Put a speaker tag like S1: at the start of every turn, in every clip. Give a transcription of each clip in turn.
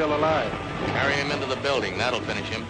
S1: still alive.
S2: Carry him into the building. That'll finish him.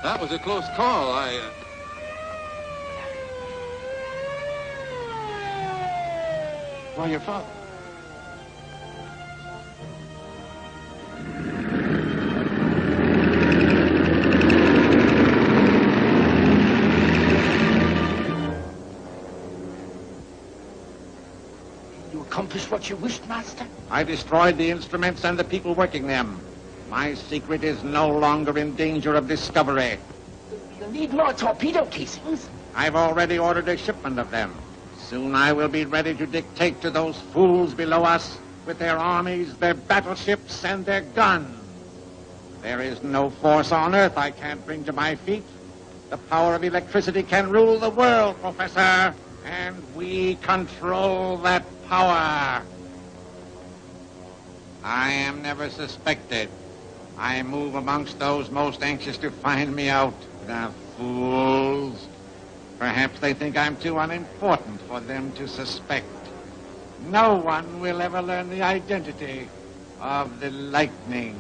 S3: That was a close call.
S1: Why, your father. You accomplished what you wished, Master?
S4: I destroyed the instruments and the people working them. My secret is no longer in danger of discovery.
S1: You'll need more torpedo casings.
S4: I've already ordered a shipment of them. Soon I will be ready to dictate to those fools below us with their armies, their battleships, and their guns. There is no force on Earth I can't bring to my feet. The power of electricity can rule the world, Professor, and we control that power. I am never suspected. I move amongst those most anxious to find me out. The fools. Perhaps they think I'm too unimportant for them to suspect. No one will ever learn the identity of the lightning.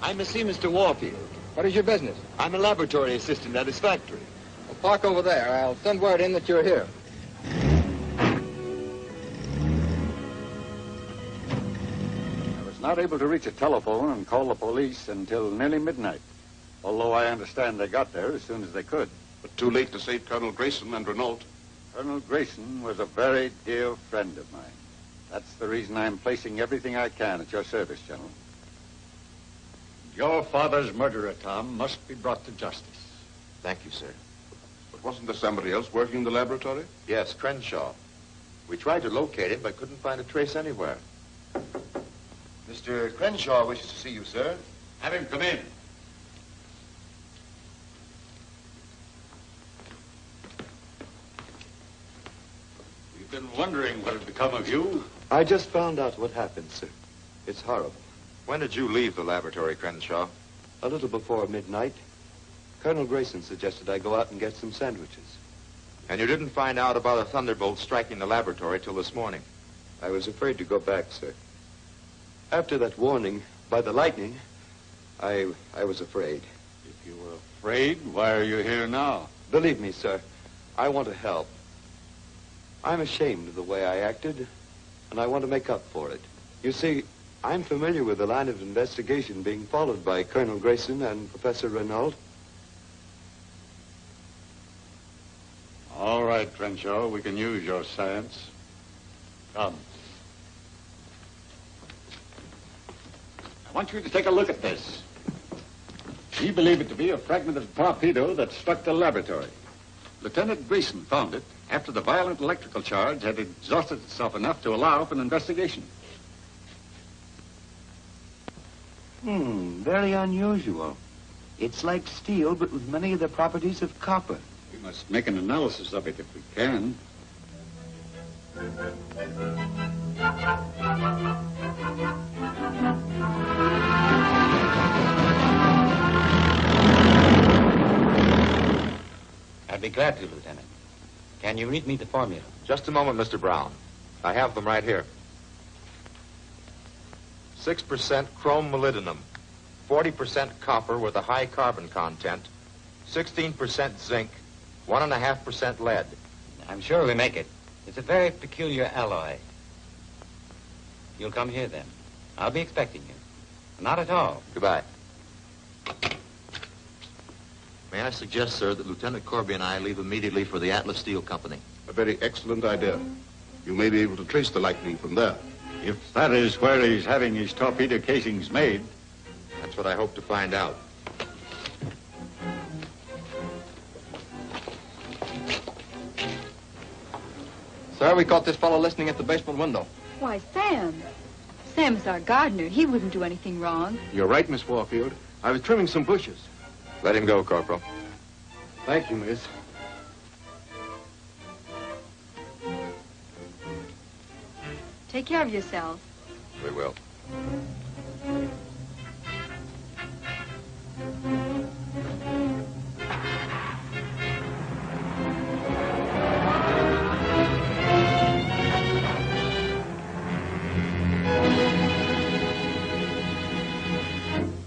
S5: I must see Mr. Warfield.
S6: What is your business?
S5: I'm a laboratory assistant at his factory.
S6: Well, park over there. I'll send word in that you're here.
S7: I was not able to reach a telephone and call the police until nearly midnight, although I understand they got there as soon as they could.
S8: But too late to save Colonel Grayson and Renault.
S7: Colonel Grayson was a very dear friend of mine. That's the reason I'm placing everything I can at your service, General.
S9: Your father's murderer, Tom, must be brought to justice.
S2: Thank you, sir.
S8: But wasn't there somebody else working in the laboratory?
S2: Yes, Cren-shaw. We tried to locate him, but couldn't find a trace anywhere.
S5: Mr. Cren-shaw wishes to see you, sir.
S9: Have him come in. We've been wondering what had become of you.
S5: I just found out what happened, sir. It's horrible.
S2: When did you leave the laboratory, Cren-shaw?
S5: A little before midnight. Colonel Grayson suggested I go out and get some sandwiches.
S2: And you didn't find out about a thunderbolt striking the laboratory till this morning?
S5: I was afraid to go back, sir. After that warning by the lightning, I was afraid.
S9: If you were afraid, why are you here now?
S5: Believe me, sir, I want to help. I'm ashamed of the way I acted, and I want to make up for it. You see, I'm familiar with the line of investigation being followed by Colonel Grayson and Professor Renault.
S7: right, Cren-shaw. We can use your science. Come. I want you to take a look at this. We believe it to be a fragment of torpedo that struck the laboratory. Lieutenant Grayson found it after the violent electrical charge had exhausted itself enough to allow for an investigation.
S5: Very unusual. It's like steel, but with many of the properties of copper.
S7: We must make an analysis of it if we can.
S10: I'd be glad to, Lieutenant. Can you read me the formula?
S2: Just a moment, Mr. Brown. I have them right here. 6% chrome molybdenum, 40% copper with a high carbon content, 16% zinc, 1.5% lead.
S10: I'm sure we make it. It's a very peculiar alloy. You'll come here then. I'll be expecting you. Not at all.
S2: Goodbye. May I suggest, sir, that Lieutenant Corby and I leave immediately for the Atlas Steel Company?
S8: A very excellent idea. You may be able to trace the lightning from there.
S7: If that is where he's having his torpedo casings made.
S2: That's what I hope to find out.
S6: Sir, we caught this fellow listening at the basement window.
S11: Why, Sam. Sam is our gardener. He wouldn't do anything wrong.
S3: You're right, Miss Warfield. I was trimming some bushes.
S2: Let him go, Corporal.
S3: Thank you, miss.
S11: Take care of yourself.
S2: We will.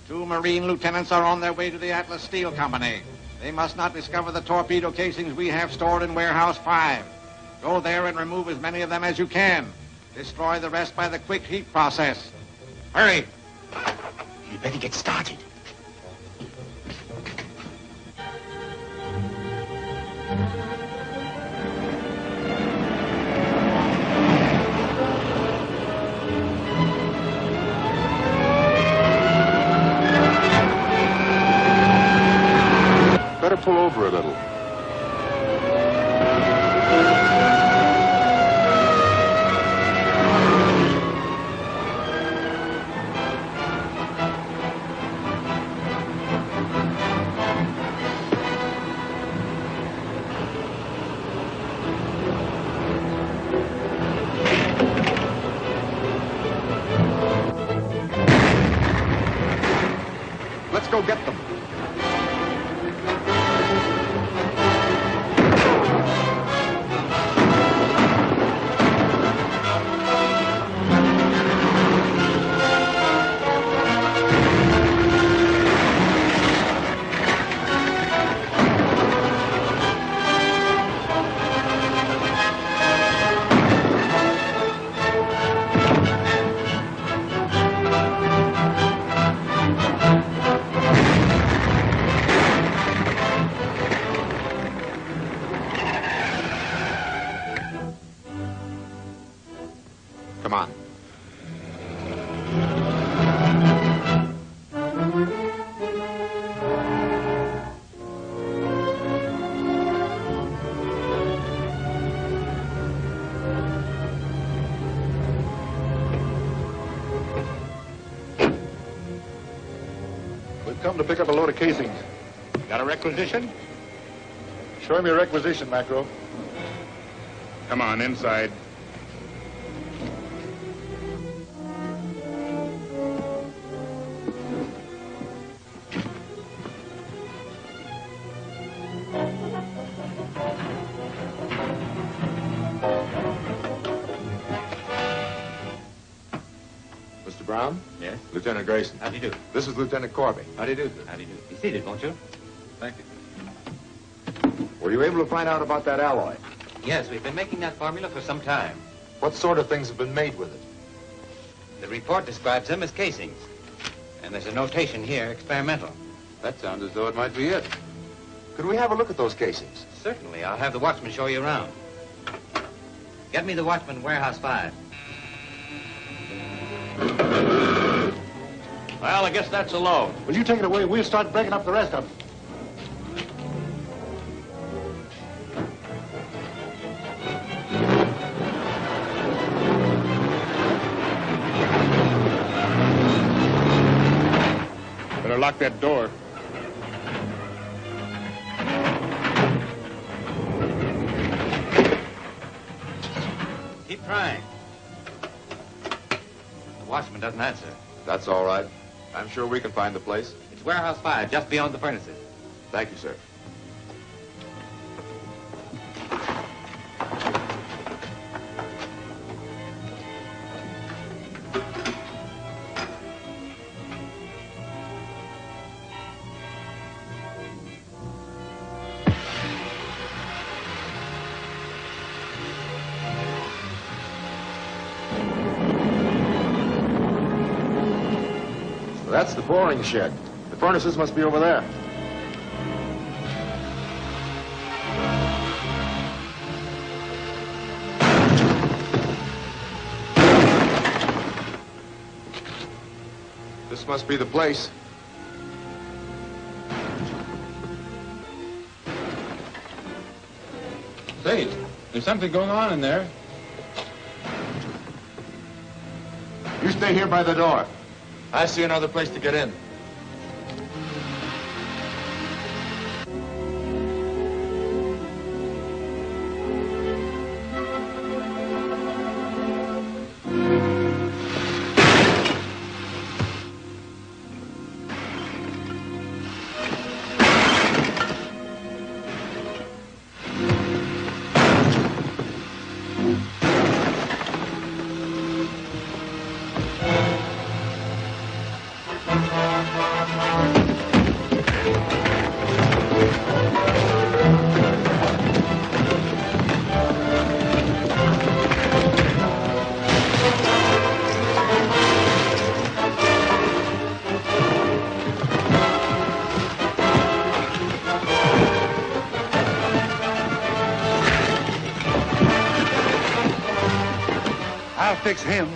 S4: Two Marine lieutenants are on their way to the Atlas Steel Company. They must not discover the torpedo casings we have stored in Warehouse 5. Go there and remove as many of them as you can. Destroy the rest by the quick heat process. Hurry!
S1: You better get started.
S8: Better pull over a little.
S3: Let's go get them.
S2: Come on.
S8: We've come to pick up a load of casings.
S3: Got a requisition?
S8: Show him your requisition, Macro.
S3: Come on, inside.
S2: Mr. Brown?
S10: Yes?
S2: Lieutenant Grayson.
S10: How do you do?
S2: This is Lieutenant Corby.
S10: How do you do? How do you do? Be seated, won't you?
S3: Thank you.
S2: Were you able to find out about that alloy?
S10: Yes, we've been making that formula for some time.
S2: What sort of things have been made with it?
S10: The report describes them as casings. And there's a notation here, experimental.
S3: That sounds as though it might be it.
S2: Could we have a look at those casings?
S10: Certainly. I'll have the watchman show you around. Get me the watchman, warehouse 5.
S9: Well, I guess that's a load.
S3: Will you take it away? We'll start breaking up the rest of them.
S9: Better lock that door.
S10: Keep trying. The watchman doesn't answer.
S2: That's all right. I'm sure we can find the place.
S10: It's warehouse 5, just beyond the furnaces.
S2: Thank you, sir. That's the boring shed. The furnaces must be over there. This must be the place.
S9: Say, there's something going on in there.
S3: You stay here by the door.
S2: I see another place to get in.
S3: I'll fix him.